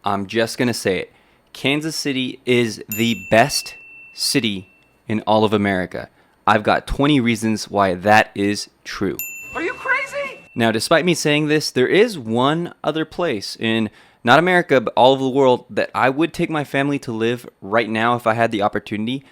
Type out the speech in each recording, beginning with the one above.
I'm just going to say it. Kansas City is the best city in all of America. I've got 20 reasons why that is true. Are you crazy? Now, despite me saying this, there is one other place in not America, but all over the world that I would take my family to live right now if I had the opportunity.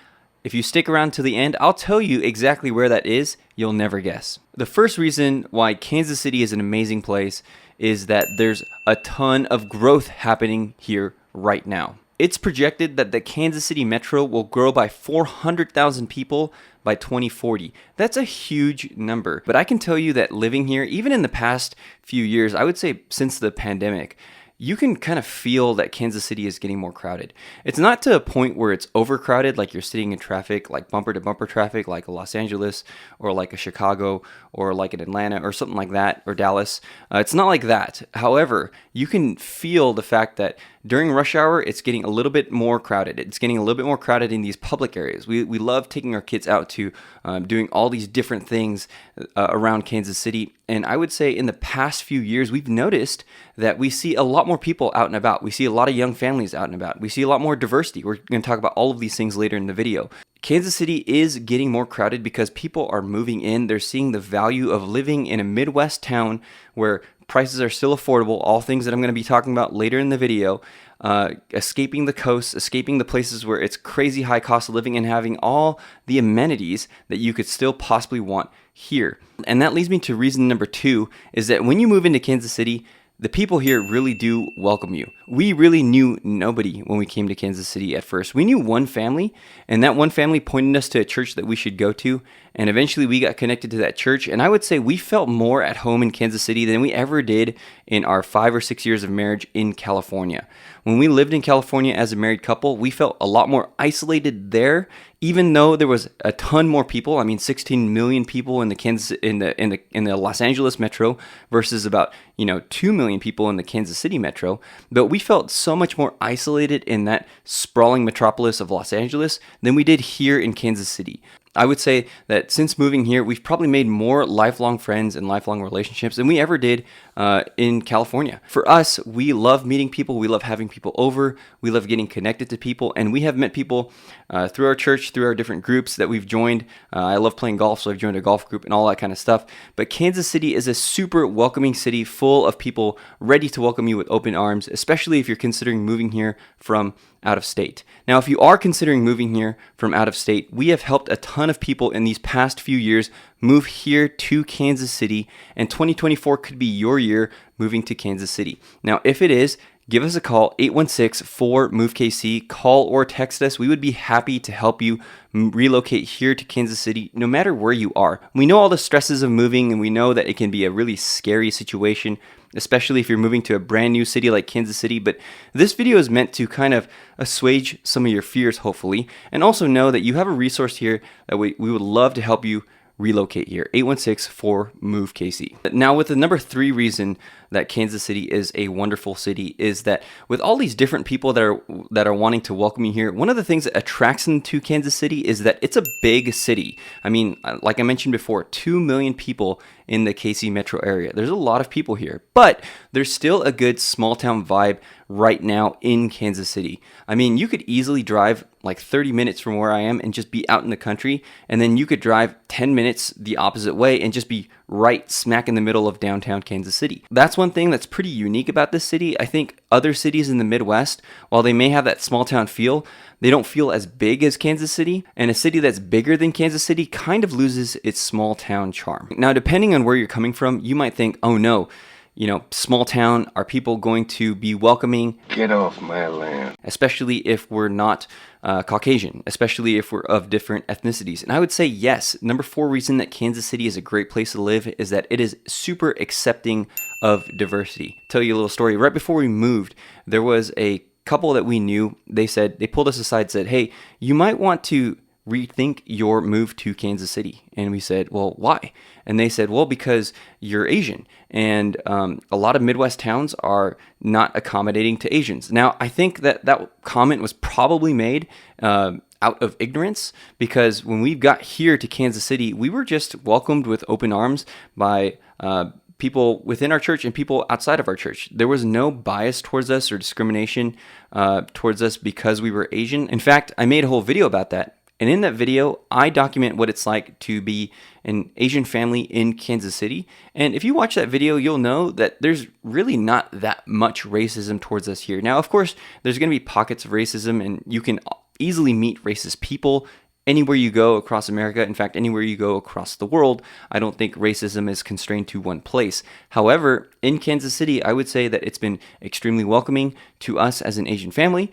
If you stick around to the end, I'll tell you exactly where that is. You'll never guess. The first reason why Kansas City is an amazing place is that there's a ton of growth happening here right now. It's projected that the Kansas City metro will grow by 400,000 people by 2040. That's a huge number. But I can tell you that living here, even in the past few years, I would say since the pandemic, you can kind of feel that Kansas City is getting more crowded. It's not to a point where it's overcrowded, like you're sitting in traffic, like bumper to bumper traffic, like Los Angeles or like a Chicago or like an Atlanta or something like that, or Dallas. It's not like that. However, you can feel the fact that during rush hour, it's getting a little bit more crowded. It's getting a little bit more crowded in these public areas. We love taking our kids out to doing all these different things around Kansas City. And I would say in the past few years, we've noticed that we see a lot more people out and about. We see a lot of young families out and about. We see a lot more diversity. We're going to talk about all of these things later in the video. Kansas City is getting more crowded because people are moving in. They're seeing the value of living in a Midwest town where prices are still affordable, all things that I'm going to be talking about later in the video, escaping the coast, escaping the places where it's crazy high cost of living, and having all the amenities that you could still possibly want here. And that leads me to reason number 2, is that when you move into Kansas City, the people here really do welcome you. We really knew nobody when we came to Kansas City at first. We knew one family, and that one family pointed us to a church that we should go to, and eventually we got connected to that church, and I would say we felt more at home in Kansas City than we ever did in our 5 or 6 years of marriage in California. When we lived in California as a married couple, we felt a lot more isolated there, even though there was a ton more people. I mean, 16 million people in the Los Angeles metro versus about 2 million people in the Kansas City metro. But we felt so much more isolated in that sprawling metropolis of Los Angeles than we did here in Kansas City. I would say that since moving here, we've probably made more lifelong friends and lifelong relationships than we ever did in California. For us, we love meeting people. We love having people over. We love getting connected to people. And we have met people through our church, through our different groups that we've joined. I love playing golf, so I've joined a golf group and all that kind of stuff. But Kansas City is a super welcoming city full of people ready to welcome you with open arms, especially if you're considering moving here from out of state. Now, if you are considering moving here from out of state, we have helped a ton of people in these past few years move here to Kansas City, and 2024 could be your year moving to Kansas City. Now, if it is, give us a call, 816-4-MOVE-KC. Call or text us. We would be happy to help you relocate here to Kansas City, no matter where you are. We know all the stresses of moving, and we know that it can be a really scary situation, especially if you're moving to a brand new city like Kansas City. But this video is meant to kind of assuage some of your fears, hopefully, and also know that you have a resource here that we would love to help you relocate here. 816-4-MOVE-KC. Now, with the number 3 reason that Kansas City is a wonderful city is that with all these different people that are wanting to welcome you here, one of the things that attracts them to Kansas City is that it's a big city. I mean, like I mentioned before, 2 million people in the KC metro area. There's a lot of people here, but there's still a good small town vibe right now in Kansas City. I mean, you could easily drive like 30 minutes from where I am and just be out in the country, and then you could drive 10 minutes the opposite way and just be right smack in the middle of downtown Kansas City. That's one thing that's pretty unique about this city. I think other cities in the Midwest, while they may have that small town feel, they don't feel as big as Kansas City, and a city that's bigger than Kansas City kind of loses its small town charm. Now, depending on where you're coming from, you might think, oh no, small town, are people going to be welcoming? Get off my land. Especially if we're not Caucasian, especially if we're of different ethnicities. And I would say yes. Number 4 reason that Kansas City is a great place to live is that it is super accepting of diversity. Tell you a little story. Right before we moved, there was a couple that we knew. They pulled us aside and said, hey, you might want to rethink your move to Kansas City. And we said, well, why? And they said, well, because you're Asian, and a lot of Midwest towns are not accommodating to Asians. Now, I think that comment was probably made out of ignorance, because when we got here to Kansas City, we were just welcomed with open arms by people within our church and people outside of our church. There was no bias towards us or discrimination towards us because we were Asian. In fact, I made a whole video about that. And in that video, I document what it's like to be an Asian family in Kansas City. And if you watch that video, you'll know that there's really not that much racism towards us here. Now, of course, there's going to be pockets of racism, and you can easily meet racist people anywhere you go across America. In fact, anywhere you go across the world. I don't think racism is constrained to one place. However, in Kansas City, I would say that it's been extremely welcoming to us as an Asian family.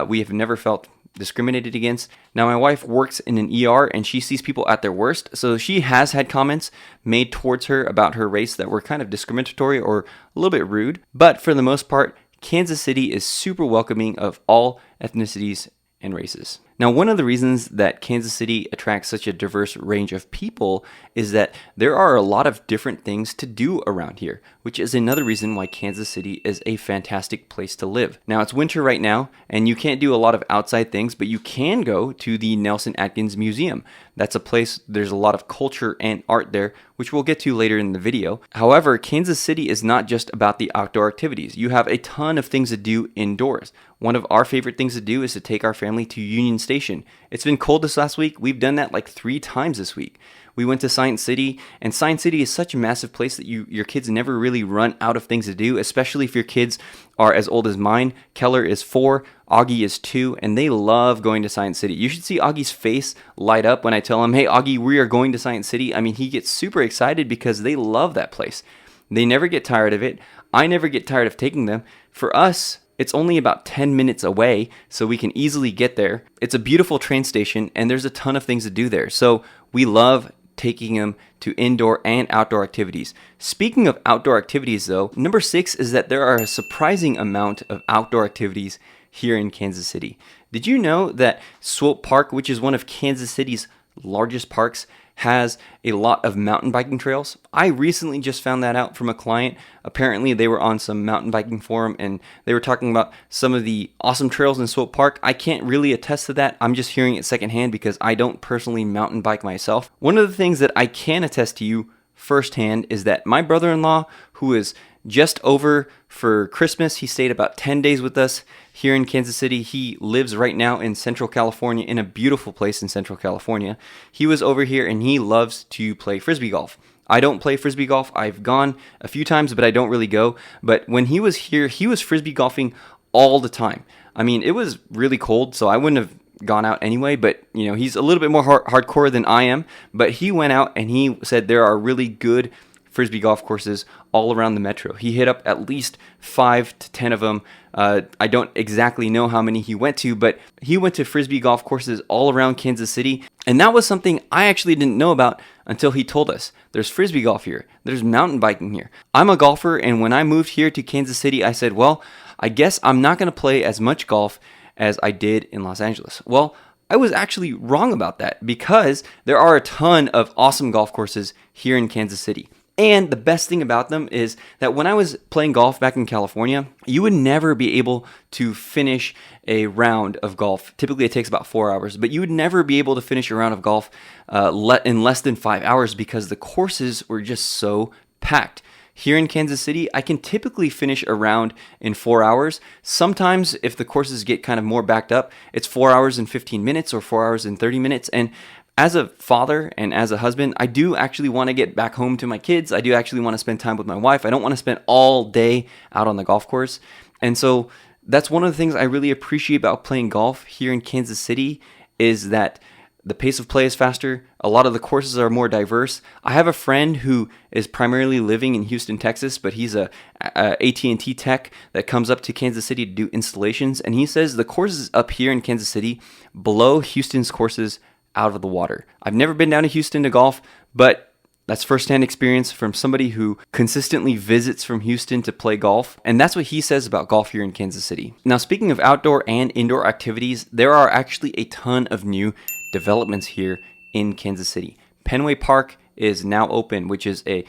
We have never felt discriminated against. Now, my wife works in an ER and she sees people at their worst, so she has had comments made towards her about her race that were kind of discriminatory or a little bit rude. But for the most part, Kansas City is super welcoming of all ethnicities and races. Now, one of the reasons that Kansas City attracts such a diverse range of people is that there are a lot of different things to do around here, which is another reason why Kansas City is a fantastic place to live. Now, it's winter right now, and you can't do a lot of outside things, but you can go to the Nelson Atkins Museum. That's a place, there's a lot of culture and art there, which we'll get to later in the video. However, Kansas City is not just about the outdoor activities. You have a ton of things to do indoors. One of our favorite things to do is to take our family to Union Station. It's been cold this last week. We've done that like 3 times this week. We went to Science City, and Science City is such a massive place that your kids never really run out of things to do, especially if your kids are as old as mine. Keller is 4, Augie is 2, and they love going to Science City. You should see Augie's face light up when I tell him, hey, Augie, we are going to Science City. I mean, he gets super excited because they love that place. They never get tired of it. I never get tired of taking them. For us, it's only about 10 minutes away, so we can easily get there. It's a beautiful train station, and there's a ton of things to do there. So we love taking them to indoor and outdoor activities. Speaking of outdoor activities, though, number 6 is that there are a surprising amount of outdoor activities here in Kansas City. Did you know that Swope Park, which is one of Kansas City's largest parks, has a lot of mountain biking trails? I recently just found that out from a client. Apparently they were on some mountain biking forum and they were talking about some of the awesome trails in Swope Park. I can't really attest to that. I'm just hearing it secondhand because I don't personally mountain bike myself. One of the things that I can attest to you firsthand is that my brother-in-law, who is just over for Christmas, he stayed about 10 days with us here in Kansas City. He lives right now in Central California, in a beautiful place in Central California. He was over here and he loves to play frisbee golf. I don't play frisbee golf. I've gone a few times, but I don't really go. But when he was here, he was frisbee golfing all the time. I mean, it was really cold, so I wouldn't have gone out anyway, but you know, he's a little bit more hardcore than I am, but he went out and he said there are really good frisbee golf courses all around the metro. He hit up at least 5 to 10 of them. I don't exactly know how many he went to, but he went to frisbee golf courses all around Kansas City, and that was something I actually didn't know about until he told us. There's frisbee golf here. There's mountain biking here. I'm a golfer, and when I moved here to Kansas City, I said, well, I guess I'm not going to play as much golf as I did in Los Angeles. Well, I was actually wrong about that because there are a ton of awesome golf courses here in Kansas City. And the best thing about them is that when I was playing golf back in California, you would never be able to finish a round of golf. Typically, it takes about 4 hours, but you would never be able to finish a round of golf in less than 5 hours because the courses were just so packed. Here in Kansas City, I can typically finish a round in 4 hours. Sometimes, if the courses get kind of more backed up, it's 4 hours and 15 minutes or 4 hours and 30 minutes. And as a father and as a husband, I do actually want to get back home to my kids. I do actually want to spend time with my wife. I don't want to spend all day out on the golf course. And so that's one of the things I really appreciate about playing golf here in Kansas City is that the pace of play is faster. A lot of the courses are more diverse. I have a friend who is primarily living in Houston, Texas, but he's a AT&T tech that comes up to Kansas City to do installations. And he says the courses up here in Kansas City blow Houston's courses out of the water. I've never been down to Houston to golf, but that's firsthand experience from somebody who consistently visits from Houston to play golf. And that's what he says about golf here in Kansas City. Now, speaking of outdoor and indoor activities, there are actually a ton of new developments here in Kansas City. Penway Park is now open, which is a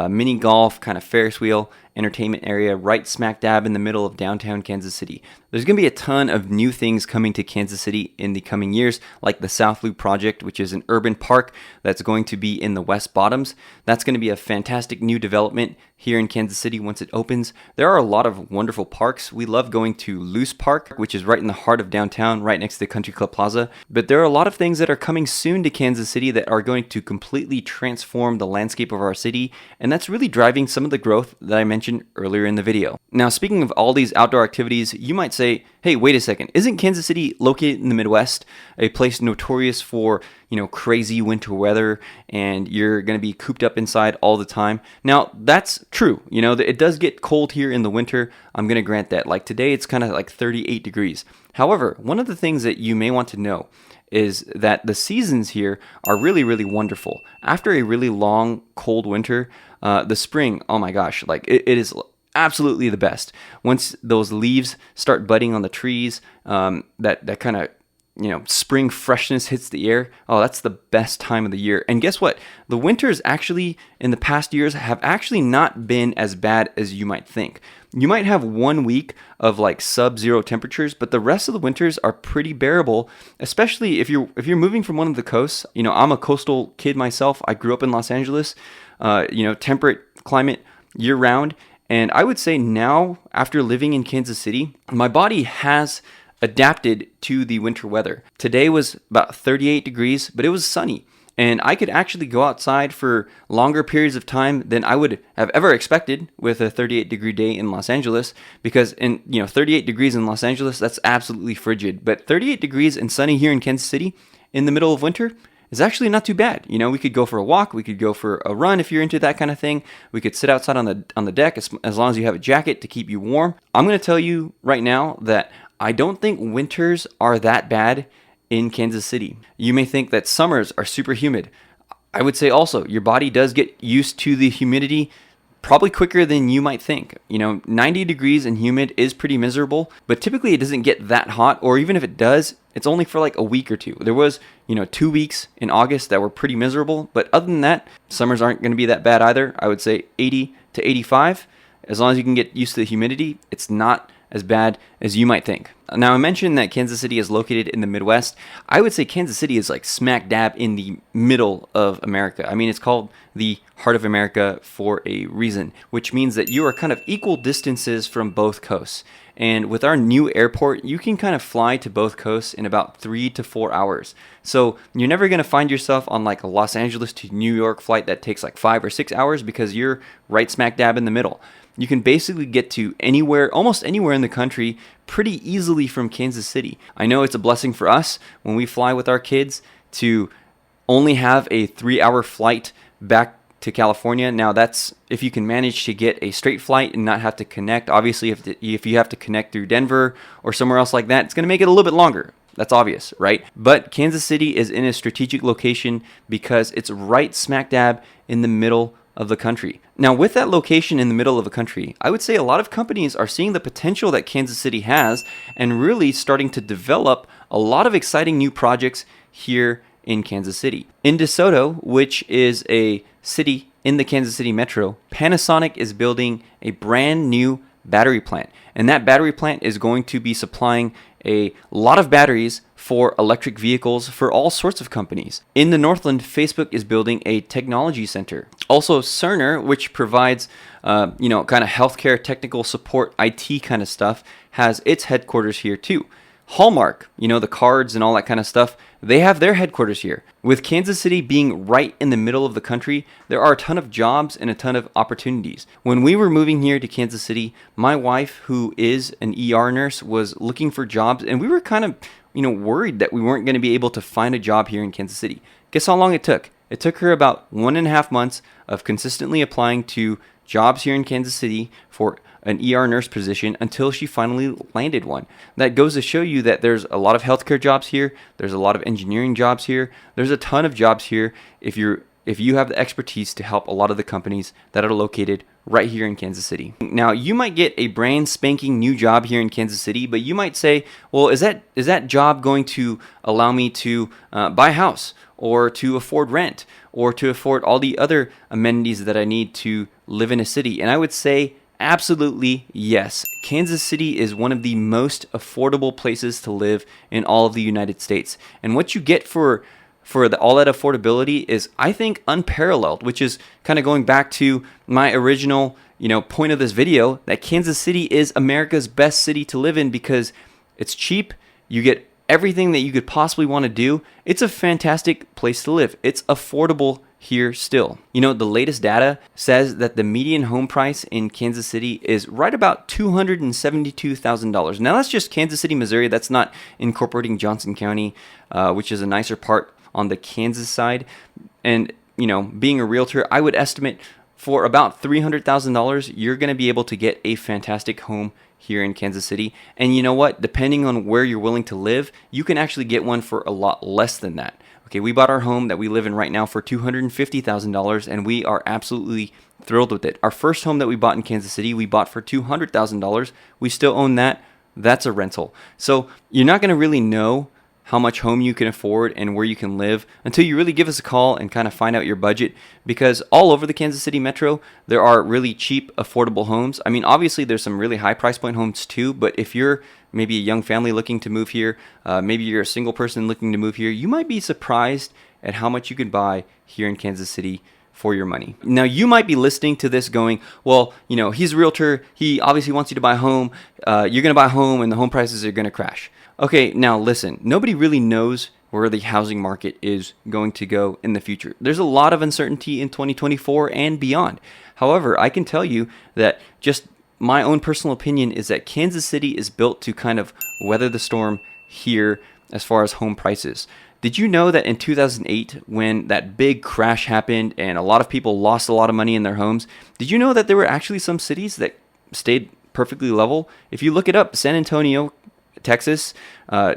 mini golf, kind of Ferris wheel, entertainment area right smack dab in the middle of downtown Kansas City. There's going to be a ton of new things coming to Kansas City in the coming years, like the South Loop project, which is an urban park that's going to be in the West Bottoms. That's going to be a fantastic new development here in Kansas City once it opens. There are a lot of wonderful parks. We love going to Loose Park, which is right in the heart of downtown, right next to Country Club Plaza. But there are a lot of things that are coming soon to Kansas City that are going to completely transform the landscape of our city, and that's really driving some of the growth that I mentioned earlier in the video. Now, speaking of all these outdoor activities, you might say, hey, wait a second, isn't Kansas City located in the Midwest, a place notorious for, crazy winter weather, and you're going to be cooped up inside all the time? Now, that's true. It does get cold here in the winter. I'm going to grant that. Like today, it's kind of like 38 degrees. However, one of the things that you may want to know is that the seasons here are really, really wonderful. After a really long, cold winter, the spring, oh my gosh, like it is absolutely the best. Once those leaves start budding on the trees, that kind of spring freshness hits the air. Oh, that's the best time of the year. And guess what? The winters actually in the past years have actually not been as bad as you might think. You might have 1 week of like sub-zero temperatures, but the rest of the winters are pretty bearable, especially if you're moving from one of the coasts. I'm a coastal kid myself. I grew up in Los Angeles, temperate climate year round. And I would say now, after living in Kansas City, my body has adapted to the winter weather. Today was about 38 degrees, but it was sunny. And I could actually go outside for longer periods of time than I would have ever expected with a 38-degree day in Los Angeles, because 38 degrees in Los Angeles, that's absolutely frigid. But 38 degrees and sunny here in Kansas City in the middle of winter is actually not too bad. We could go for a walk, we could go for a run if you're into that kind of thing. We could sit outside on the deck as long as you have a jacket to keep you warm. I'm going to tell you right now that I don't think winters are that bad in Kansas City. You may think that summers are super humid. I would say also your body does get used to the humidity probably quicker than you might think. 90 degrees and humid is pretty miserable, but typically it doesn't get that hot, or even if it does, it's only for like a week or two. There was, 2 weeks in August that were pretty miserable, but other than that, summers aren't going to be that bad either. I would say 80 to 85. As long as you can get used to the humidity, it's not as bad as you might think. Now, I mentioned that Kansas City is located in the Midwest. I would say Kansas City is like smack dab in the middle of America. I mean, it's called the heart of America for a reason, which means that you are kind of equal distances from both coasts. And with our new airport, you can kind of fly to both coasts in about 3 to 4 hours. So you're never going to find yourself on like a Los Angeles to New York flight that takes like 5 or 6 hours, because you're right smack dab in the middle. You can basically get to anywhere, almost anywhere in the country pretty easily from Kansas City. I know it's a blessing for us when we fly with our kids to only have a 3-hour flight back to California. Now, that's if you can manage to get a straight flight and not have to connect. Obviously, if you have to connect through Denver or somewhere else like that, it's going to make it a little bit longer. That's obvious, right? But Kansas City is in a strategic location because it's right smack dab in the middle of the country. Now, with that location in the middle of the country, I would say a lot of companies are seeing the potential that Kansas City has and really starting to develop a lot of exciting new projects here in Kansas City. In DeSoto, which is a city in the Kansas City metro, Panasonic is building a brand new battery plant. And that battery plant is going to be supplying a lot of batteries for electric vehicles for all sorts of companies. In the Northland, Facebook is building a technology center. Also, Cerner, which provides, kind of healthcare technical support, IT kind of stuff, has its headquarters here too. Hallmark, the cards and all that kind of stuff, they have their headquarters here. With Kansas City being right in the middle of the country, there are a ton of jobs and a ton of opportunities. When we were moving here to Kansas City, my wife, who is an ER nurse, was looking for jobs, and we were kind of, worried that we weren't going to be able to find a job here in Kansas City. Guess how long it took? It took her about 1.5 months of consistently applying to jobs here in Kansas City for an ER nurse position until she finally landed one. That goes to show you that there's a lot of healthcare jobs here. There's a lot of engineering jobs here. There's a ton of jobs here if you're if you have the expertise to help a lot of the companies that are located right here in Kansas City. Now, you might get a brand spanking new job here in Kansas City, but you might say, well, is that job going to allow me to buy a house, or to afford rent, or to afford all the other amenities that I need to live in a city? And I would say absolutely yes. Kansas City is one of the most affordable places to live in all of the United States. And what you get for all that affordability is, I think, unparalleled, which is kind of going back to my original, point of this video, that Kansas City is America's best city to live in because it's cheap. You get everything that you could possibly want to do. It's a fantastic place to live. It's affordable here still. The latest data says that the median home price in Kansas City is right about $272,000. Now, that's just Kansas City, Missouri. That's not incorporating Johnson County, which is a nicer part on the Kansas side. And, being a realtor, I would estimate for about $300,000, you're going to be able to get a fantastic home here in Kansas City. And you know what? Depending on where you're willing to live, you can actually get one for a lot less than that. Okay, we bought our home that we live in right now for $250,000, and we are absolutely thrilled with it. Our first home that we bought in Kansas City, we bought for $200,000. We still own that. That's a rental. So you're not going to really know how much home you can afford and where you can live until you really give us a call and kind of find out your budget, because all over the Kansas City metro, there are really cheap, affordable homes. I mean, obviously there's some really high price point homes too, but if you're maybe a young family looking to move here, maybe you're a single person looking to move here, you might be surprised at how much you could buy here in Kansas City for your money. Now, you might be listening to this going, well, he's a realtor. He obviously wants you to buy a home. You're going to buy a home and the home prices are going to crash. Okay, now listen, nobody really knows where the housing market is going to go in the future. There's a lot of uncertainty in 2024 and beyond. However, I can tell you that just my own personal opinion is that Kansas City is built to kind of weather the storm here as far as home prices. Did you know that in 2008, when that big crash happened and a lot of people lost a lot of money in their homes, did you know that there were actually some cities that stayed perfectly level? If you look it up, San Antonio, Texas,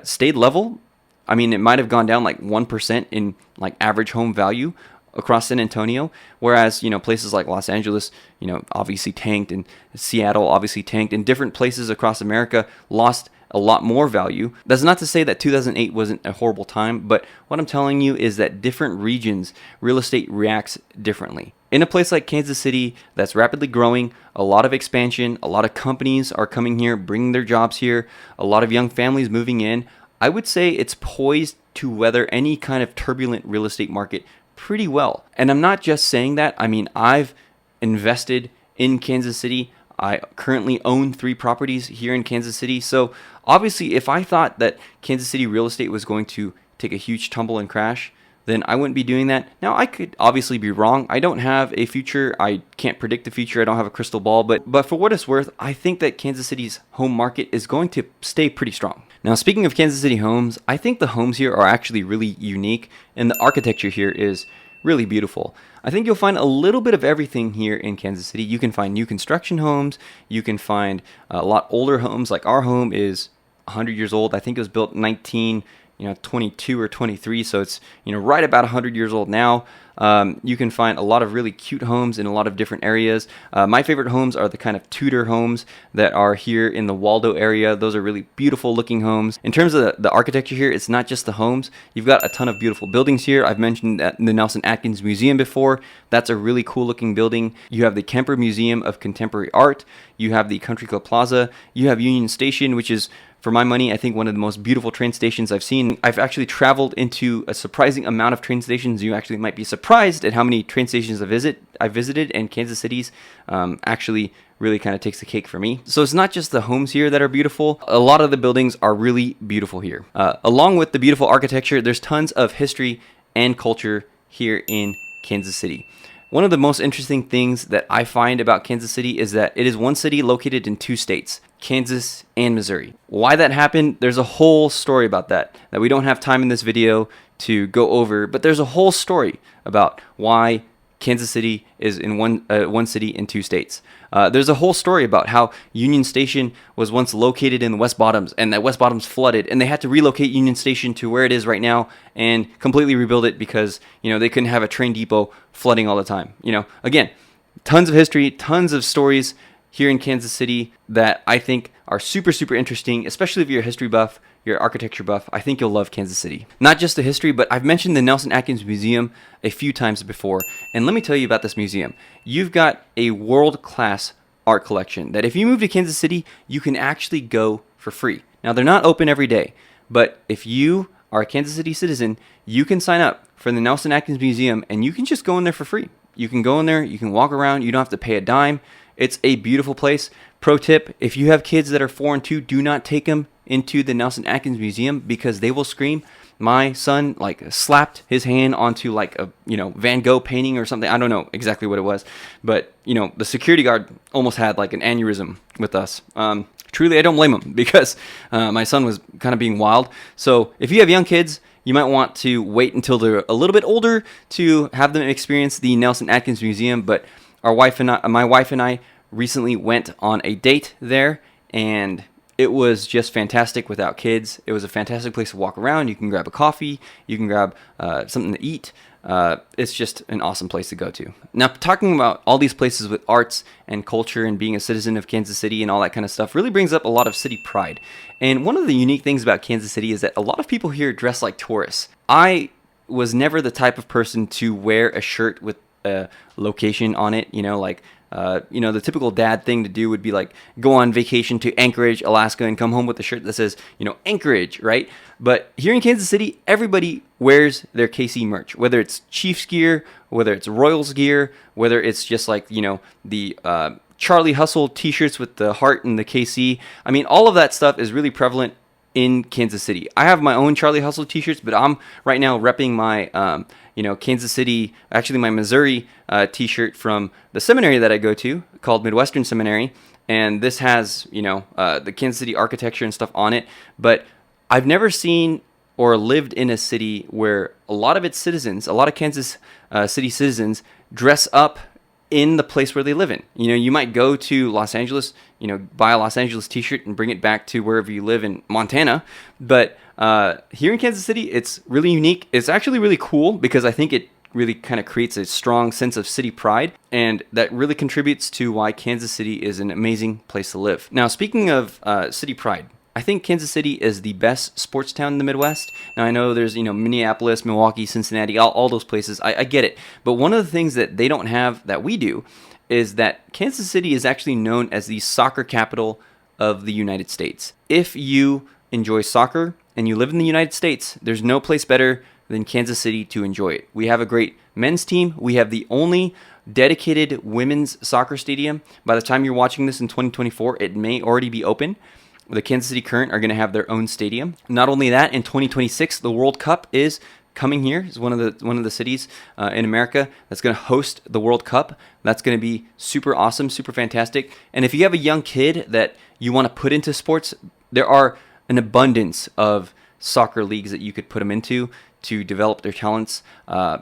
stayed level. I mean, it might have gone down like 1% in like average home value across San Antonio, whereas, places like Los Angeles, obviously tanked, and Seattle obviously tanked, and different places across America lost a lot more value. That's not to say that 2008 wasn't a horrible time, but what I'm telling you is that different regions, real estate reacts differently. In a place like Kansas City that's rapidly growing, a lot of expansion, a lot of companies are coming here, bringing their jobs here, a lot of young families moving in, I would say it's poised to weather any kind of turbulent real estate market pretty well. And I'm not just saying that. I mean, I've invested in Kansas City. I currently own 3 properties here in Kansas City. So obviously, if I thought that Kansas City real estate was going to take a huge tumble and crash, then I wouldn't be doing that. Now, I could obviously be wrong. I don't have a future. I can't predict the future. I don't have a crystal ball. But for what it's worth, I think that Kansas City's home market is going to stay pretty strong. Now, speaking of Kansas City homes, I think the homes here are actually really unique, and the architecture here is really beautiful. I think you'll find a little bit of everything here in Kansas City. You can find new construction homes. You can find a lot older homes. Like our home is 100 years old. I think it was built 22 or 23, so it's right about 100 years old now. You can find a lot of really cute homes in a lot of different areas. My favorite homes are the kind of Tudor homes that are here in the Waldo area. Those are really beautiful looking homes. In terms of the architecture here, it's not just the homes. You've got a ton of beautiful buildings here. I've mentioned the Nelson Atkins Museum before. That's a really cool looking building. You have the Kemper Museum of Contemporary Art. You have the Country Club Plaza. You have Union Station, which is, for my money, I think one of the most beautiful train stations I've seen. I've actually traveled into a surprising amount of train stations. You actually might be surprised at how many train stations I visited, and Kansas City's actually really kind of takes the cake for me. So it's not just the homes here that are beautiful. A lot of the buildings are really beautiful here. Along with the beautiful architecture, there's tons of history and culture here in Kansas City. One of the most interesting things that I find about Kansas City is that it is one city located in 2 states, Kansas and Missouri. Why that happened, there's a whole story about that we don't have time in this video to go over, but there's a whole story about why Kansas City is in one city in 2 states. There's a whole story about how Union Station was once located in the West Bottoms, and that West Bottoms flooded, and they had to relocate Union Station to where it is right now and completely rebuild it because they couldn't have a train depot flooding all the time. Again, tons of history, tons of stories here in Kansas City that I think are super, super interesting, especially if you're a history buff, you're an architecture buff. I think you'll love Kansas City. Not just the history, but I've mentioned the Nelson Atkins Museum a few times before, and let me tell you about this museum. You've got a world-class art collection that if you move to Kansas City, you can actually go for free. Now, they're not open every day, but if you are a Kansas City citizen, you can sign up for the Nelson Atkins Museum, and you can just go in there for free. You can go in there, you can walk around, you don't have to pay a dime. It's a beautiful place. Pro tip, if you have kids that are 4 and 2, do not take them into the Nelson Atkins Museum because they will scream. My son slapped his hand onto a Van Gogh painting or something. I don't know exactly what it was, but the security guard almost had an aneurysm with us. Truly, I don't blame him because my son was kind of being wild. So if you have young kids, you might want to wait until they're a little bit older to have them experience the Nelson Atkins Museum. But my wife and I recently went on a date there, and it was just fantastic without kids. It was a fantastic place to walk around. You can grab a coffee. You can grab something to eat. It's just an awesome place to go to. Now, talking about all these places with arts and culture and being a citizen of Kansas City and all that kind of stuff really brings up a lot of city pride. And one of the unique things about Kansas City is that a lot of people here dress like tourists. I was never the type of person to wear a shirt with a location on it, the typical dad thing to do would be go on vacation to Anchorage, Alaska, and come home with a shirt that says, Anchorage, right? But here in Kansas City, everybody wears their KC merch, whether it's Chiefs gear, whether it's Royals gear, whether it's just the Charlie Hustle t-shirts with the heart and the KC. I mean, all of that stuff is really prevalent in Kansas City. I have my own Charlie Hustle t-shirts, but I'm right now repping my Kansas City, actually my Missouri t-shirt from the seminary that I go to called Midwestern Seminary, and this has the Kansas City architecture and stuff on it. But I've never seen or lived in a city where a lot of its citizens, a lot of Kansas City citizens, dress up in the place where they live in. You might go to Los Angeles, buy a Los Angeles t-shirt and bring it back to wherever you live in Montana. But here in Kansas City, it's really unique. It's actually really cool because I think it really kind of creates a strong sense of city pride, and that really contributes to why Kansas City is an amazing place to live. Now, speaking of city pride, I think Kansas City is the best sports town in the Midwest. Now, I know there's, Minneapolis, Milwaukee, Cincinnati, all those places. I get it. But one of the things that they don't have that we do is that Kansas City is actually known as the soccer capital of the United States. If you enjoy soccer and you live in the United States, there's no place better than Kansas City to enjoy it. We have a great men's team. We have the only dedicated women's soccer stadium. By the time you're watching this in 2024, it may already be open. The Kansas City Current are going to have their own stadium. Not only that, in 2026, the World Cup is coming here. It's one of the cities in America that's going to host the World Cup. That's going to be super awesome, super fantastic. And if you have a young kid that you want to put into sports, there are an abundance of soccer leagues that you could put them into to develop their talents.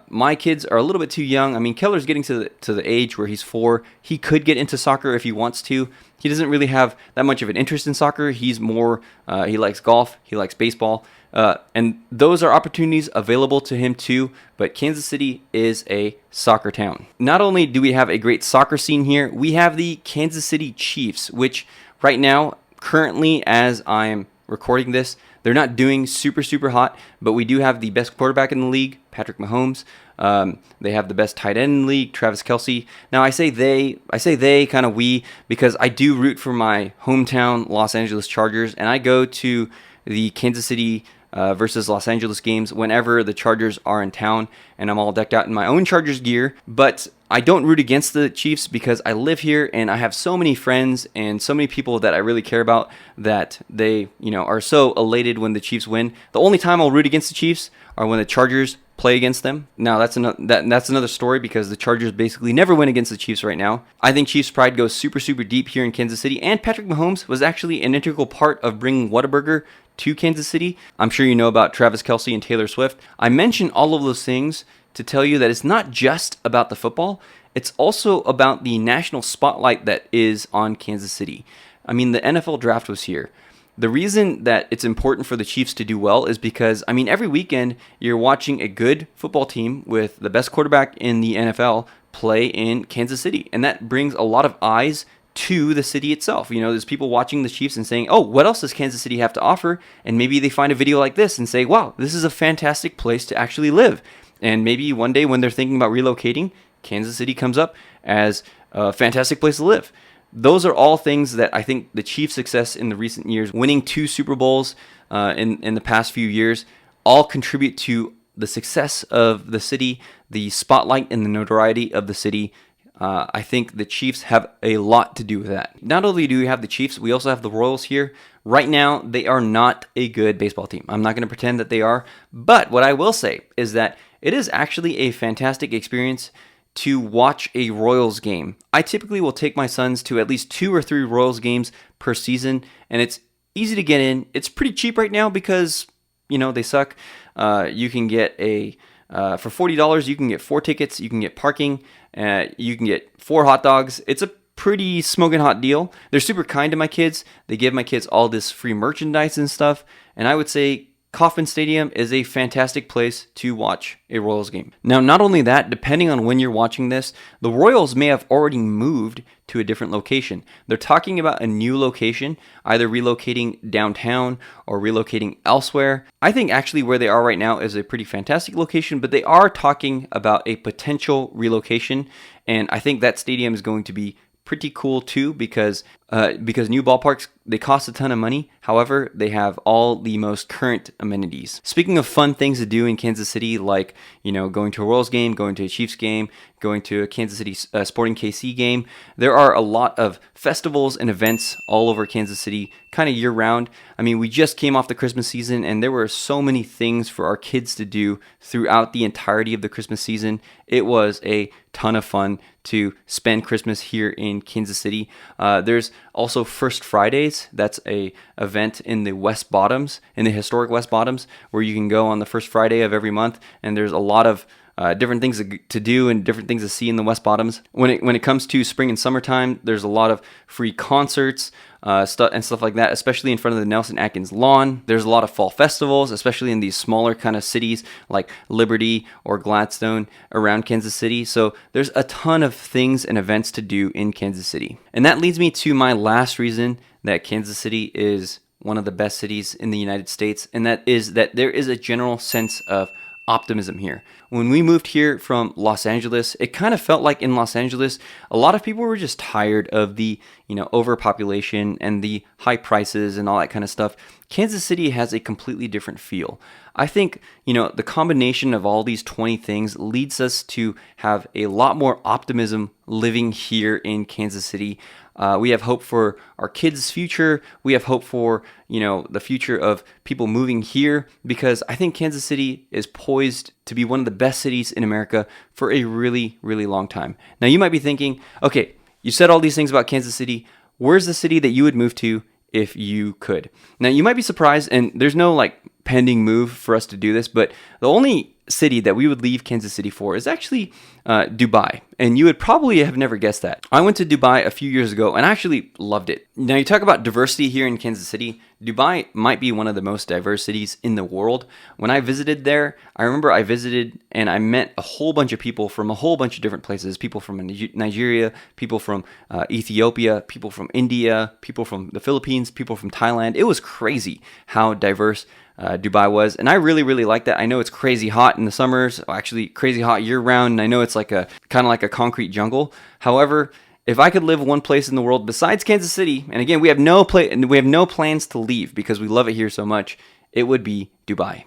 My kids are a little bit too young. I mean, Keller's getting to the age where he's 4. He could get into soccer if he wants to. He doesn't really have that much of an interest in soccer. He's more, he likes golf, he likes baseball, and those are opportunities available to him too, but Kansas City is a soccer town. Not only do we have a great soccer scene here, we have the Kansas City Chiefs, which right now, currently as I'm recording this, they're not doing super, super hot, but we do have the best quarterback in the league, Patrick Mahomes. They have the best tight end in the league, Travis Kelce. Now, I say they, kind of we, because I do root for my hometown Los Angeles Chargers, and I go to the Kansas City versus Los Angeles games whenever the Chargers are in town, and I'm all decked out in my own Chargers gear. But I don't root against the Chiefs because I live here and I have so many friends and so many people that I really care about that they, are so elated when the Chiefs win. The only time I'll root against the Chiefs are when the Chargers play against them. Now, that's another story because the Chargers basically never win against the Chiefs right now. I think Chiefs pride goes super, super deep here in Kansas City, and Patrick Mahomes was actually an integral part of bringing Whataburger to Kansas City. I'm sure you know about Travis Kelce and Taylor Swift. I mention all of those things to tell you that it's not just about the football, it's also about the national spotlight that is on Kansas City. I mean, the NFL draft was here. The reason that it's important for the Chiefs to do well is because, I mean, every weekend you're watching a good football team with the best quarterback in the NFL play in Kansas City. And that brings a lot of eyes to the city itself. You know, there's people watching the Chiefs and saying, oh, what else does Kansas City have to offer? And maybe they find a video like this and say, wow, this is a fantastic place to actually live. And maybe one day when they're thinking about relocating, Kansas City comes up as a fantastic place to live. Those are all things that I think the Chiefs' success in the recent years, winning 2 Super Bowls in the past few years, all contribute to the success of the city, the spotlight and the notoriety of the city. I think the Chiefs have a lot to do with that. Not only do we have the Chiefs, we also have the Royals here. Right now, they are not a good baseball team. I'm not going to pretend that they are. But what I will say is that it is actually a fantastic experience to watch a Royals game. I typically will take my sons to at least 2 or 3 Royals games per season, and it's easy to get in. It's pretty cheap right now because, you know, they suck. You can get for $40, you can get 4 tickets, you can get parking, you can get 4 hot dogs. It's a pretty smoking hot deal. They're super kind to my kids. They give my kids all this free merchandise and stuff, and I would say Kauffman Stadium is a fantastic place to watch a Royals game. Now, not only that, depending on when you're watching this, the Royals may have already moved to a different location. They're talking about a new location, either relocating downtown or relocating elsewhere. I think actually where they are right now is a pretty fantastic location, but they are talking about a potential relocation, and I think that stadium is going to be pretty cool too because new ballparks, they cost a ton of money. However, they have all the most current amenities. Speaking of fun things to do in Kansas City, like, you know, going to a Royals game, going to a Chiefs game, going to a Kansas City Sporting KC game, there are a lot of festivals and events all over Kansas City, kind of year round. I mean, we just came off the Christmas season and there were so many things for our kids to do throughout the entirety of the Christmas season. It was a ton of fun to spend Christmas here in Kansas City. There's also First Fridays. That's a event in the West Bottoms, in the historic West Bottoms, where you can go on the first Friday of every month, and there's a lot of different things to do and different things to see in the West Bottoms. When it comes to spring and summertime, there's a lot of free concerts stuff like that, especially in front of the Nelson Atkins lawn. There's a lot of fall festivals, especially in these smaller kind of cities like Liberty or Gladstone around Kansas City. So there's a ton of things and events to do in Kansas City. And that leads me to my last reason that Kansas City is one of the best cities in the United States, and that is that there is a general sense of optimism here. When we moved here from Los Angeles, it kind of felt like in Los Angeles, a lot of people were just tired of the, overpopulation and the high prices and all that kind of stuff. Kansas City has a completely different feel. I think, the combination of all these 20 things leads us to have a lot more optimism living here in Kansas City. We have hope for our kids' future. We have hope for, the future of people moving here, because I think Kansas City is poised to be one of the best cities in America for a really, really long time. Now, you might be thinking, okay, you said all these things about Kansas City. Where's the city that you would move to if you could? Now, you might be surprised, and there's no pending move for us to do this, but the only city that we would leave Kansas City for is actually Dubai, and you would probably have never guessed that. I went to Dubai a few years ago and I actually loved it. Now, you talk about diversity here in Kansas City. Dubai might be one of the most diverse cities in the world. When I visited there, I remember I visited and I met a whole bunch of people from a whole bunch of different places. People from Nigeria, people from Ethiopia, people from India, people from the Philippines, people from Thailand. It was crazy how diverse Dubai was, and I really, really like that. I know it's crazy hot in the summers, actually crazy hot year round, and I know it's kind of like a concrete jungle. However, if I could live one place in the world besides Kansas City, and again, we have no plans to leave because we love it here so much, it would be Dubai.